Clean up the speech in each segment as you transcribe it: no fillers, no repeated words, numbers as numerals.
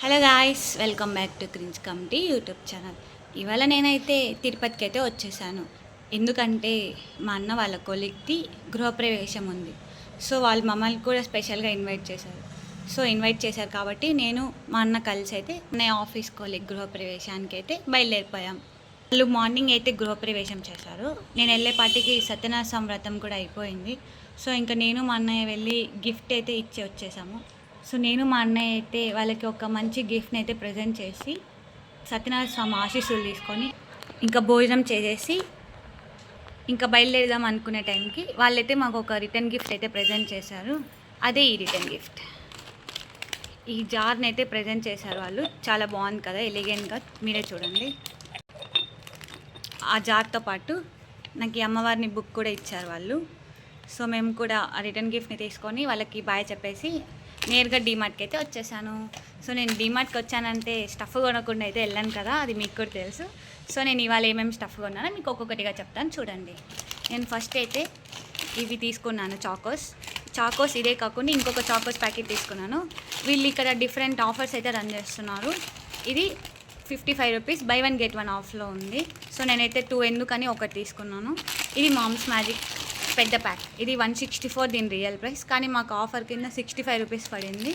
Hello guys, welcome back to cringe committee YouTube channel. ఇవాళ నేనైతే తిరుపతికి అయితే వచ్చేసాను. ఎందుకంటే మా అన్న వాళ్ళ కొలిక్కి గృహప్రవేశం ఉంది. సో వాళ్ళు మమ్మల్ని కూడా స్పెషల్గా ఇన్వైట్ చేశారు కాబట్టి నేను మా అన్న కలిసి అయితే నా ఆఫీస్ కొలిక్ గృహప్రవేశానికి అయితే బయలుదేరిపోయాం. వాళ్ళు మార్నింగ్ అయితే గృహప్రవేశం చేశారు. నేను వెళ్ళేపాటికి సత్యనారాయణ వ్రతం కూడా అయిపోయింది. సో ఇంకా నేను మా అన్నయ్య వెళ్ళి గిఫ్ట్ అయితే ఇచ్చి వచ్చేసాము. సో నేను మా అన్నయ్య అయితే వాళ్ళకి ఒక మంచి గిఫ్ట్ని అయితే ప్రజెంట్ చేసి సత్యనారాయణ స్వామి ఆశీస్సులు తీసుకొని ఇంకా భోజనం చేసేసి ఇంకా బయలుదేరదాం అనుకునే టైంకి వాళ్ళైతే మాకు ఒక రిటర్న్ గిఫ్ట్ అయితే ప్రజెంట్ చేశారు. అదే ఈ రిటర్న్ గిఫ్ట్. ఈ జార్ని అయితే ప్రజెంట్ చేశారు వాళ్ళు. చాలా బాగుంది కదా, ఎలిగెంట్గా. మీరే చూడండి. ఆ జార్తో పాటు నాకు ఈ అమ్మవారిని బుక్ కూడా ఇచ్చారు వాళ్ళు. సో మేము కూడా ఆ రిటర్న్ గిఫ్ట్ని తీసుకొని వాళ్ళకి బాయ్ చెప్పేసి నేరుగా డీమార్ట్కి అయితే వచ్చేసాను. సో నేను డీమార్ట్కి వచ్చానంటే స్టఫ్ కొనకుండా అయితే వెళ్ళాను కదా, అది మీకు కూడా తెలుసు. సో నేను ఇవాళ ఏమేమి స్టఫ్ కొన్నానో మీకు ఒక్కొక్కటిగా చెప్తాను చూడండి. నేను ఫస్ట్ అయితే ఇవి తీసుకున్నాను, చాకోస్. ఇదే కాకుండా ఇంకొక చాకోస్ ప్యాకెట్ తీసుకున్నాను. వీళ్ళు ఇక్కడ డిఫరెంట్ ఆఫర్స్ అయితే రన్ చేస్తున్నారు. ఇది 55 రూపీస్, బై 1 గెట్ 1 ఆఫ్లో ఉంది. సో నేనైతే 2 ఎందుకని ఒకటి తీసుకున్నాను. ఇది మామ్స్ మ్యాజిక్ పెద్ద ప్యాక్. ఇది 164 దీని రియల్ ప్రైస్, కానీ మాకు ఆఫర్ కింద 65 రూపీస్ పడింది.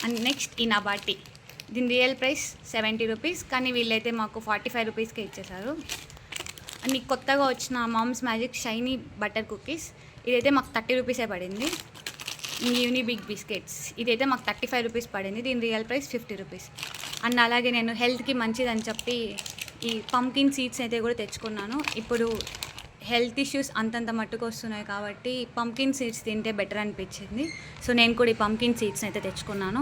అండ్ నెక్స్ట్ ఈ నబాటి, దీని రియల్ ప్రైస్ 70 రూపీస్, కానీ వీళ్ళైతే మాకు 45 రూపీస్కే ఇచ్చేసారు. అండ్ కొత్తగా వచ్చిన Mom's Magic shiny butter cookies, ఇదైతే మాకు 30 రూపీసే పడింది. యూనిబిగ్ బిస్కెట్స్, ఇదైతే మాకు 35 రూపీస్ పడింది. దీని రియల్ ప్రైస్ 50 రూపీస్. అండ్ అలాగే నేను హెల్త్కి మంచిదని చెప్పి ఈ పంకిన్ సీడ్స్ అయితే కూడా తెచ్చుకున్నాను. ఇప్పుడు హెల్త్ ఇష్యూస్ అంతంత మట్టుకు వస్తున్నాయి కాబట్టి పంకిన్ సీడ్స్ తింటే బెటర్ అనిపించింది. సో నేను కూడా ఈ పంకిన్ సీడ్స్ అయితే తెచ్చుకున్నాను.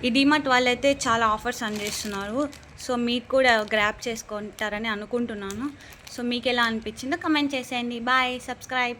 ఈ డీమార్ట్ వాళ్ళైతే చాలా ఆఫర్స్ అందిస్తున్నారు. సో మీకు కూడా గ్రాప్ చేసుకుంటారని అనుకుంటున్నాను. సో మీకు ఎలా అనిపించిందో కమెంట్ చేసేయండి. Bye, subscribe.